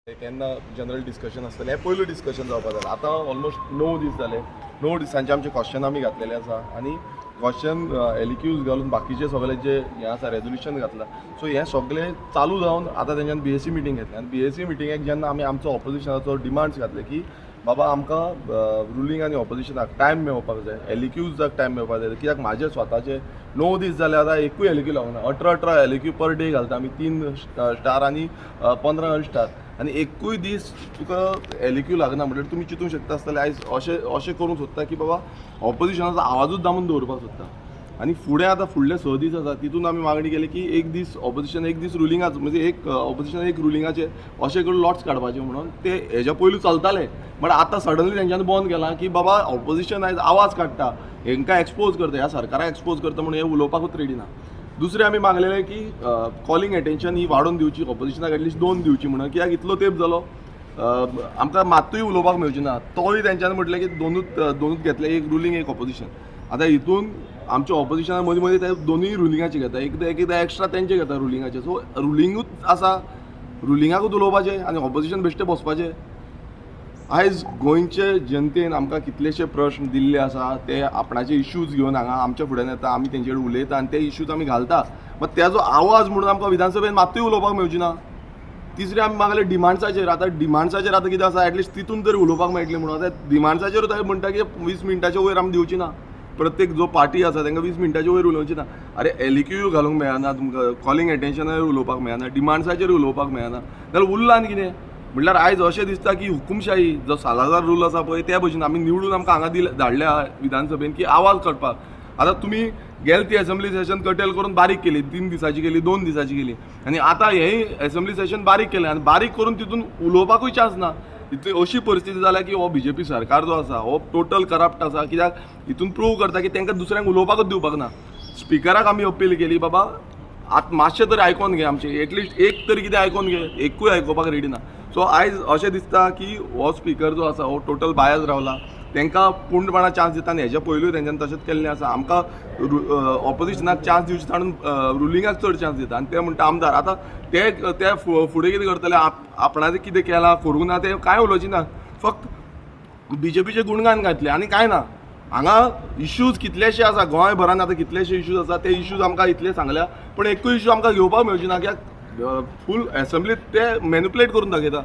केन्ना general discussion आसतलें हें पयलू डिस्कशन जावपाक जालें. आतां ऑलमोस्ट 9 दीस जाले. 9 दिसांचे आमचे क्वेश्चन आमी घातलेले आसा आनी क्वेश्चन एलिक्यूज घालून बाकीचे सगळे जे हें आसा रेजोल्युशन घातला. सो हें सगळें चालू जावन आतां तेंच्यान BSc मिटींग घेतली आनी BSc मिटींगेक जेन्ना आमी आमचो ऑपोजिशनाचो डिमांड्स घातले की बाबा आमकां रुलींग आनी ऑपोजिशनाक टायम मेळपाक जाय, एलिक्यूजाक टायम मेळपाक जाय. कित्याक म्हाजे स्वताचे 9 दीस जाले आतां एकूय एलिक्यू लागना. 18 एलिक्यू पर डे घालता आमी 3 स्टार आनी 15 अनस्टार आनी एकूय दीस तुका एलिक्यू लागना म्हणल्यार तुमी चिंतूंक शकता आसतले आयज अशें करूंक सोदता की बाबा ऑपोजिशनाचो आवाजूच दामून दवरपाक सोदता. आनी फुडें आतां फुडले 6 दीस आसा तितून आमी मागणी केली की एक दीस ऑपोजिशन एक दीस रुलिंगाच म्हणजे एक ऑपोजिशन एक रुलिंगाचे अशें करून लॉट्स काडपाचे म्हणून ते हेज्या पयलू चलताले. बट आतां सडनली तेंच्यांनी बंद केलां की बाबा ऑपोजिशन आयज आवाज काडटा, हेंकां एक्सपोज करता, ह्या सरकाराक एक्सपोज करता म्हणून हे उलोवपाकूच रेडी ना. दुसरें आमी मागलेलें की कॉलिंग एटेन्शन ही वाडोवन दिवची, ऑपोजिशनाक एटलिस्ट 2 दिवची म्हणून. कित्याक इतलो तेंप जालो आमकां मात्तूय उलोवपाक मेळची ना. तोय तेंच्यांनी म्हटलें की दोनूच घेतले, एक रुलींग एक ऑपोजिशन. आतां हितून आमच्या ऑपोजिशनान मदीं मदीं ते दोनूय रुलिंगाचे घेता, एकदां एक्स्ट्रा तेंचे घेता रुलिंगाचे. सो रुलिंगूच आसा, रुलिंगाकूच उलोवपाचें आनी ऑपोजिशन बेश्टें बसपाचें. आयज गोंयचे जनतेन आमकां कितलेशे प्रश्न दिल्ले आसा, ते आपणाचे इश्यूज घेवन हांगा आमच्या फुड्यान येता, आमी तेंचे कडेन उलयता आनी ते इश्यूज आमी घालता. बट तेजो आवाज म्हणून आमकां विधानसभेन मात्तूय उलोवपाक मेळची ना. तिसरें आमी मागले डिमांड्साचेर. आतां डिमांड्साचेर आतां कितें आसा एटलिस्ट तितून तरी उलोवपाक मेळटलें म्हणून. आतां डिमांड्साचेर ते म्हणटा की 20 मिनटाच्या वयर आमी दिवची ना. प्रत्येक जो पार्टी आसा तांकां 20 मिनटाच्या वयर उलोवची ना. अरे एलिक्यू घालूंक मेळना तुमकां, कॉलिंग एटेन्शनार उलोवपाक मेळना, डिमांड्साचेर उलोवपाक मेळना, जाल्यार उरलां आनी कितें. म्हणल्यार आयज अशें दिसता की हुकुमशाही जो सालाजार रूल आसा पळय त्या भशेन आमी निवडून आमकां हांगा धाडल्या विधानसभेन की आवाज काडपाक. आतां तुमी गेल ती असेंब्ली सेशन कटेल करून बारीक केली, 3 दिसाची केली, 2 दिसाची केली आनी आतां हेंय असेंब्ली सेशन बारीक केलें आनी बारीक करून तितून उलोवपाकूय चान्स ना. इतली अशी परिस्थिती जाल्या की हो BJP सरकार जो आसा हो टोटल करप्ट आसा. कित्याक हितून प्रूव करता की तांकां दुसऱ्यांक उलोवपाकूच दिवपाक ना. स्पिकराक आमी अपील केली बाबा आतां मातशें तरी आयकोन घे आमचें, एटलिस्ट एक तरी कितें आयकोन घे, एकूय आयकोपाक रेडी ना. सो आयज अशें दिसता की हो स्पिकर जो आसा हो टोटल बायज रावला. तांकां पूर्णपणान चान्स दिता आनी हेज्या पयलूय तेंच्यांनी तशेंच केल्लें आसा. आमकां ऑपोजिशनाक चान्स दिवचे ताणून रुलिंगाक चड चान्स दिता आनी ते म्हणटा आमदार. आतां ते फुडें कितें करतले, आपणाचें कितें केलां करूंक ना ते कांय उलोवची ना, फक्त BJPचे गुणगान घातले आनी कांय ना. हांगा इश्यूज कितलेशे आसा गोंयभरान, आतां कितलेशे इश्यूज आसा ते इश्यूज आमकां इतले सांगल्या पूण एकूय इश्यू आमकां घेवपाक मेळची ना. कित्याक फूल असेंब्लीत ते मॅनिप्युलेट करून दाखयता.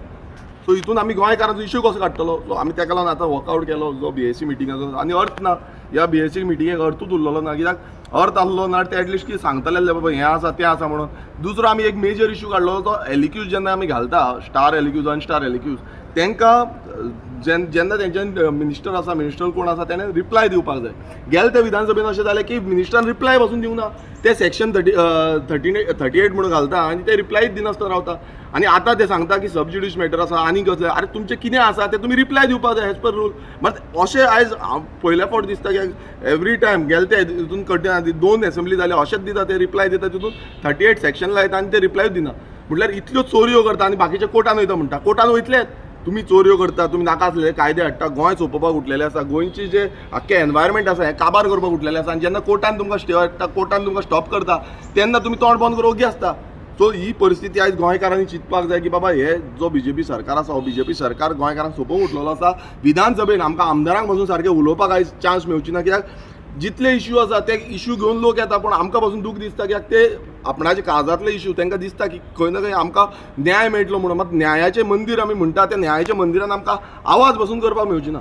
सो हितून आमी गोंयकारांचो इश्यू कसो काडटलो. सो आमी ताका लागून आतां वॉकआवट केलो जो BSc मिटिंगाचो. आनी अर्थ ना, ह्या BSc मिटिंगेक अर्थूच उरलेलो ना. कित्याक अर्थ आहलो ना ते एटलिस्ट कितें सांगतले बाबा हें आसा तें आसा म्हणून. दुसरो आमी एक मेजर इश्यू काडलो तो एलिक्यूज जेन्ना आमी घालता, स्टार एलिक्यूज अनस्टार एलिक्यूज, तांकां जेन्ना तेंच्यान मिनिस्टर आसा, मिनिस्टर कोण आसा तेणें रिप्लाय दिवपाक जाय. गेल ते विधानसभेन अशें जालें की मिनिस्टरान रिप्लाय पासून दिवंक ना. ते सेक्शन 38 म्हणून घालता आनी ते रिप्लायच दिनासतना रावता. आनी आतां ते सांगता की सबज्युडिश मॅटर आसा आनी कसलें. अरे तुमचें कितें आसा तें तुमी रिप्लाय दिवपाक जाय एज पर रूल. बट अशें आयज पयल्या फावट दिसता की एवरी टायम गेल ते हितून कटे 2 असेंब्ली जाले अशेंच दिता ते रिप्लाय दिता, तितून 38 सेक्शन लायता आनी ते रिप्लायूच दिना. म्हटल्यार इतल्यो चोरयो करता आनी बाकीचे कोर्टान वयता म्हणटा. कोर्टान वयतलेच तुमी चोरयो करता, तुमी नाका आसलेले कायदे हाडटा, गोंय सोंपोवपाक उठलेले आसा, गोंयची जे आख्खें एनवायरमेंट आसा हें काबार करपाक उठलेलें आसा. आनी जेन्ना कोर्टान तुमकां स्टे हाडटा, कोर्टान तुमकां स्टॉप करता तेन्ना तुमी तोंड बंद करून ओगी आसता. सो ही परिस्थिती आयज गोंयकारांनी चिंतपाक जाय की बाबा हे जो BJP सरकार आसा हो BJP सरकार गोंयकारांक सोंपोवंक उठलेलो आसा. विधानसभेन आमकां आमदारांक पासून सारकें उलोवपाक आयज चान्स मेळची ना. कित्याक जितले इश्यू आसा ते इश्यू घेवन लोक येता पूण आमकां पासून दूख दिसता कित्याक ते आपणाचे काळजांतले इश्यू तांकां दिसता की खंय ना खंय आमकां न्याय मेळटलो म्हणून. मात न्यायाचें मंदीर आमी म्हणटा त्या न्यायाच्या मंदिरान आमकां आवाज पासून करपाक मेळची ना.